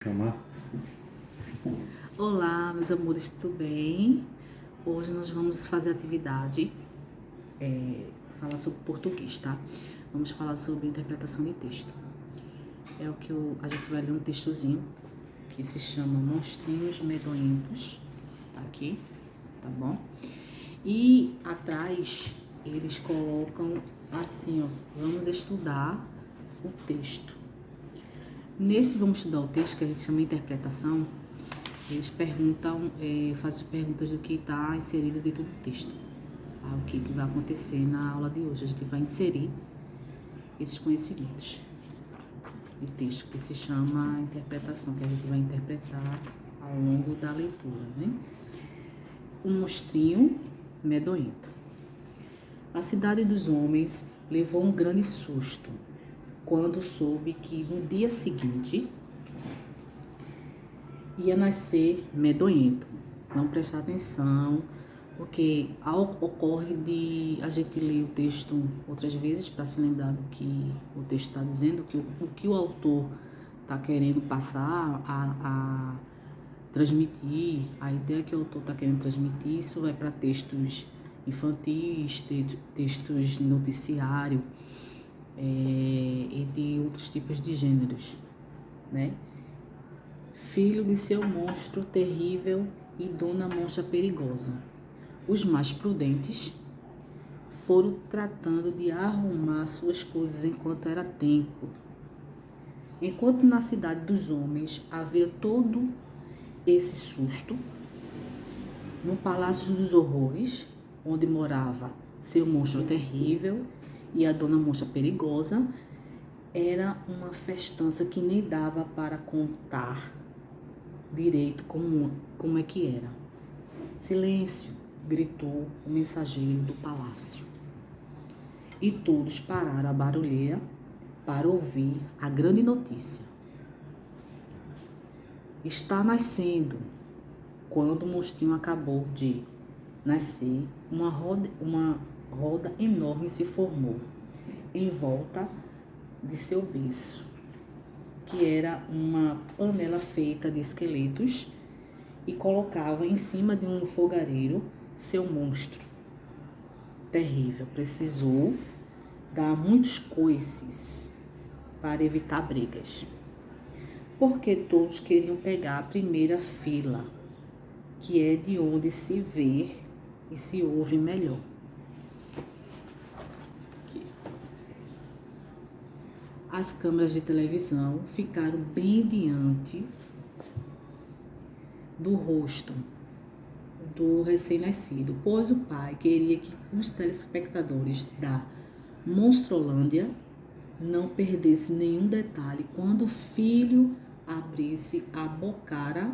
Chamar. Olá, meus amores, tudo bem? Hoje nós vamos fazer atividade, falar sobre português, tá? Vamos falar sobre interpretação de texto. É o que a gente vai ler um textozinho que se chama Monstrinhos Medonhentos, tá aqui, tá bom? E atrás eles colocam assim, ó, vamos estudar o texto. Nesse vamos estudar o texto, que a gente chama de interpretação, eles perguntam, fazem perguntas do que está inserido dentro do texto. Tá? O que vai acontecer na aula de hoje. A gente vai inserir esses conhecimentos do texto, que se chama interpretação, que a gente vai interpretar ao longo da leitura, né? O monstrinho medonhento. A cidade dos homens levou um grande susto quando soube que no dia seguinte ia nascer medonhento. Vamos prestar atenção, porque ocorre de a gente ler o texto outras vezes para se lembrar do que o texto está dizendo, o que o autor está querendo passar, a transmitir, a ideia que o autor está querendo transmitir. Isso vai para textos infantis, textos de noticiário, e de outros tipos de gêneros, né? Filho de seu monstro terrível e dona monstra perigosa. Os mais prudentes foram tratando de arrumar suas coisas enquanto era tempo. Enquanto na cidade dos homens havia todo esse susto, no Palácio dos Horrores, onde morava seu monstro terrível e a dona monstra perigosa, era uma festança que nem dava para contar direito como é que era. Silêncio, gritou o mensageiro do palácio. E todos pararam a barulheira para ouvir a grande notícia. Está nascendo. Quando o monstrinho acabou de nascer, uma roda enorme se formou em volta de seu berço, que era uma panela feita de esqueletos, e colocava em cima de um fogareiro seu monstro terrível. Precisou dar muitos coices para evitar brigas, porque todos queriam pegar a primeira fila, que é de onde se vê e se ouve melhor. As câmeras de televisão ficaram bem diante do rosto do recém-nascido, pois o pai queria que os telespectadores da Monstrolândia não perdessem nenhum detalhe quando o filho abrisse a bocara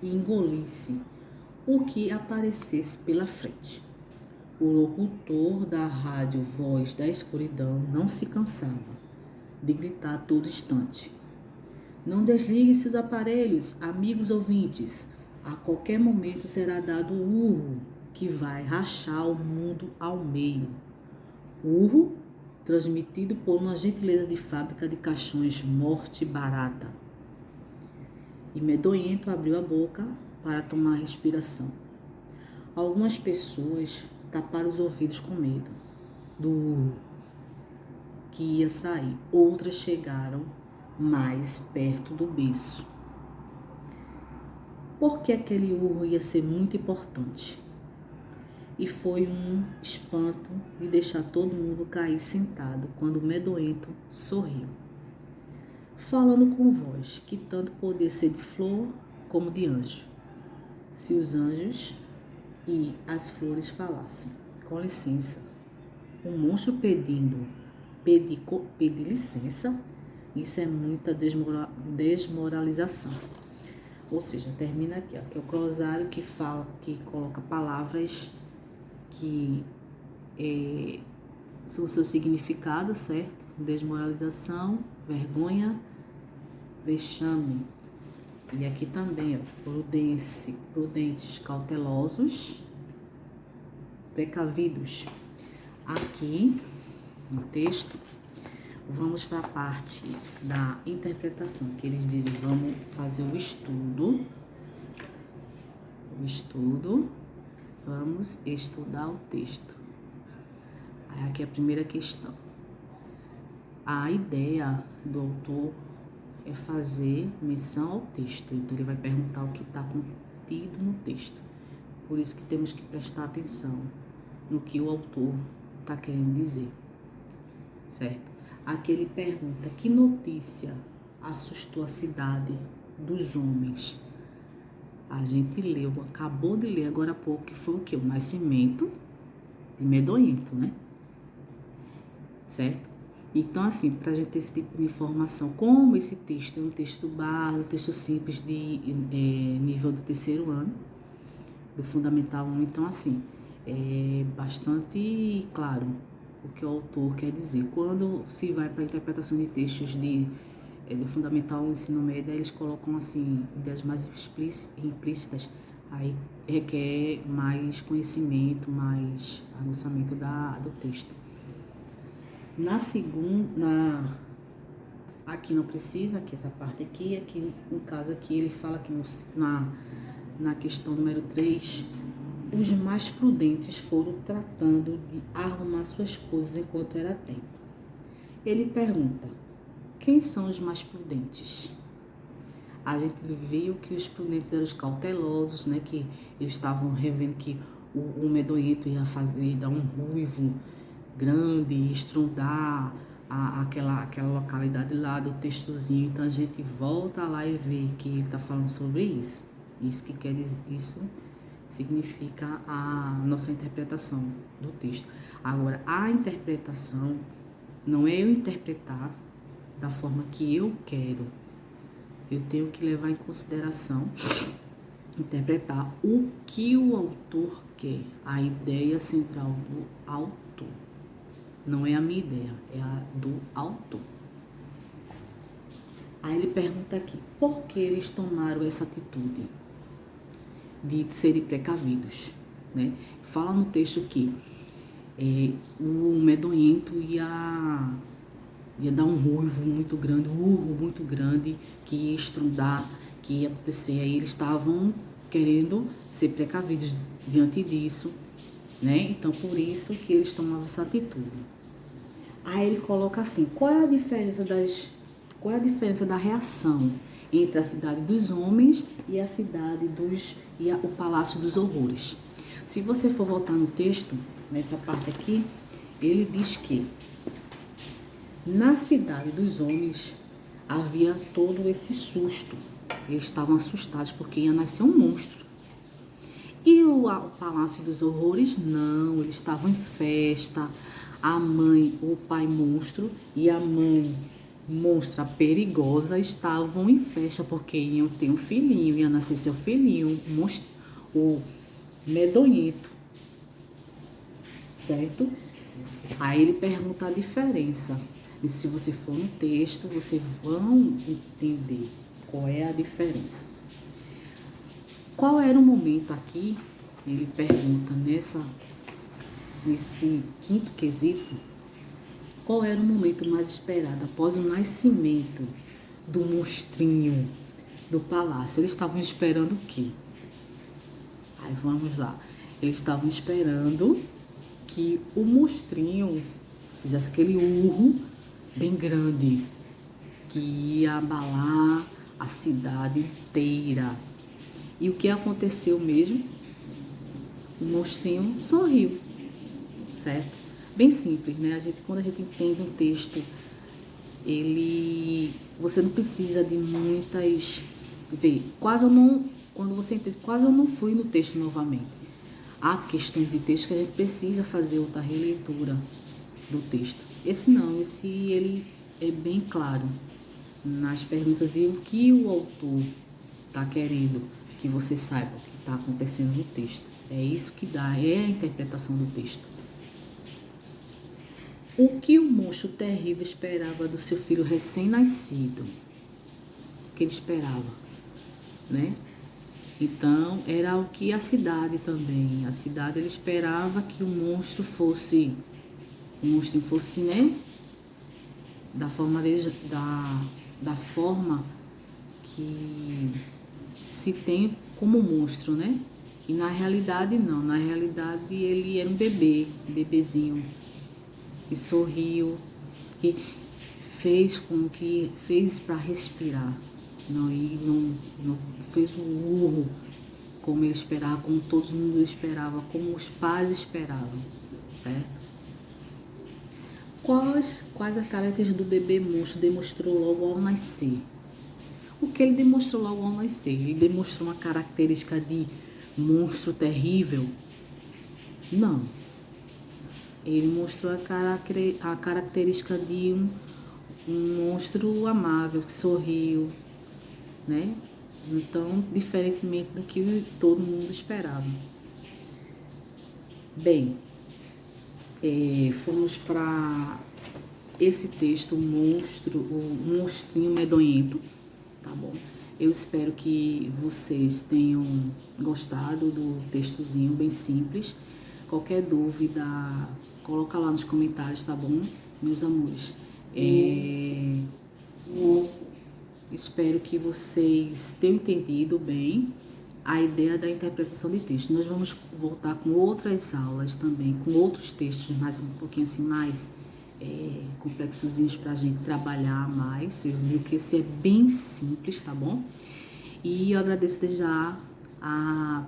e engolisse o que aparecesse pela frente. O locutor da rádio Voz da Escuridão não se cansava de gritar a todo instante: não desligue seus aparelhos, amigos ouvintes. A qualquer momento será dado o urro que vai rachar o mundo ao meio. Urro transmitido por uma gentileza de fábrica de caixões Morte Barata. E medonhento abriu a boca para tomar respiração. Algumas pessoas taparam os ouvidos com medo do urro que ia sair. Outras chegaram mais perto do berço, porque aquele urro ia ser muito importante. E foi um espanto de deixar todo mundo cair sentado quando o medonhento sorriu, falando com voz que tanto podia ser de flor como de anjo. Se os anjos e as flores falassem: com licença, o monstro pedir licença, isso é muita desmoralização. Ou seja, termina aqui, ó, que é o glosário que coloca palavras que são o seu significado, certo? Desmoralização, vergonha, vexame. E aqui também, ó, prudentes, cautelosos, precavidos. Aqui no texto, vamos para a parte da interpretação, que eles dizem, vamos fazer o estudo, vamos estudar o texto. Aí aqui é a primeira questão. A ideia do autor é fazer menção ao texto, então ele vai perguntar o que está contido no texto. Por isso que temos que prestar atenção no que o autor está querendo dizer, certo? Aqui ele pergunta, que notícia assustou a cidade dos homens? A gente leu, acabou de ler agora há pouco, que foi o quê? O nascimento de Medonhento, né? Certo? Então, assim, para a gente ter esse tipo de informação, como esse texto é um texto básico, um texto simples de nível do terceiro ano, do Fundamental 1, então, assim, é bastante claro o que o autor quer dizer. Quando se vai para a interpretação de textos do Fundamental 1, ensino médio, eles colocam, assim, ideias mais implícitas, aí requer mais conhecimento, mais aguçamento do texto. Na segunda, aqui não precisa, aqui essa parte aqui no caso aqui ele fala que na questão número 3, os mais prudentes foram tratando de arrumar suas coisas enquanto era tempo. Ele pergunta, quem são os mais prudentes? A gente viu que os prudentes eram os cautelosos, né, que eles estavam revendo que o Medonhento ia dar um ruivo grande, estrondar aquela localidade lá do textozinho. Então a gente volta lá e vê que ele está falando sobre isso. Isso que quer dizer, isso significa a nossa interpretação do texto. Agora, a interpretação não é eu interpretar da forma que eu quero. Eu tenho que levar em consideração, interpretar o que o autor quer, a ideia central do autor. Não é a minha ideia, é a do autor. Aí ele pergunta aqui, por que eles tomaram essa atitude de serem precavidos, né? Fala no texto que o Medonhento ia dar um ruivo muito grande, um urro muito grande, que ia estrondar, que ia acontecer. Aí eles estavam querendo ser precavidos diante disso, né? Então, por isso que eles tomavam essa atitude. Aí ele coloca assim, qual é a diferença da reação entre a cidade dos homens e a cidade o Palácio dos Horrores? Se você for voltar no texto, nessa parte aqui, ele diz que na cidade dos homens havia todo esse susto. Eles estavam assustados porque ia nascer um monstro. E o Palácio dos Horrores, não, eles estavam em festa. A mãe, o pai monstro e a mãe monstra perigosa estavam em festa porque iam ter um filhinho, ia nascer seu filhinho, o Medonhento, certo? Aí ele pergunta a diferença. E se você for no texto, vocês vão entender qual é a diferença. Qual era o momento aqui? Ele pergunta nesse quinto quesito, qual era o momento mais esperado após o nascimento do monstrinho do palácio? Eles estavam esperando o quê? Aí vamos lá. Eles estavam esperando que o monstrinho fizesse aquele urro bem grande, que ia abalar a cidade inteira. E o que aconteceu mesmo? O monstrinho sorriu, certo? Bem simples, né? Quando a gente entende um texto, você não precisa de muitas... Quando você entende, quase eu não fui no texto novamente. Há questões de texto que a gente precisa fazer outra releitura do texto. Ele é bem claro nas perguntas e o que o autor está querendo que você saiba o que está acontecendo no texto. É isso que é a interpretação do texto. O que o monstro terrível esperava do seu filho recém-nascido? O que ele esperava, né? Então, era o que a cidade também. A cidade, ele esperava que o monstro fosse, né? da forma da forma que se tem como monstro, né? E na realidade não, na realidade ele era um bebezinho, que sorriu, que fez para respirar, não, e não fez um urro como ele esperava, como todo mundo esperava, como os pais esperavam, certo? Quais as características do bebê monstro demonstrou logo ao nascer? O que ele demonstrou logo ao nascer? Ele demonstrou uma característica de monstro terrível? Não. Ele mostrou a característica de um monstro amável, que sorriu, né? Então, diferentemente do que todo mundo esperava. Bem, fomos para esse texto, o monstrinho medonhento, tá bom? Eu espero que vocês tenham gostado do textozinho bem simples. Qualquer dúvida, coloca lá nos comentários, tá bom, meus amores? Espero que vocês tenham entendido bem a ideia da interpretação de texto. Nós vamos voltar com outras aulas também, com outros textos mais um pouquinho assim, mais complexozinhos para a gente trabalhar mais. Você viu que esse é bem simples, tá bom? E eu agradeço desde já a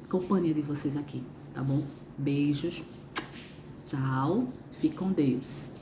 companhia de vocês aqui, tá bom? Beijos, tchau, fique com Deus.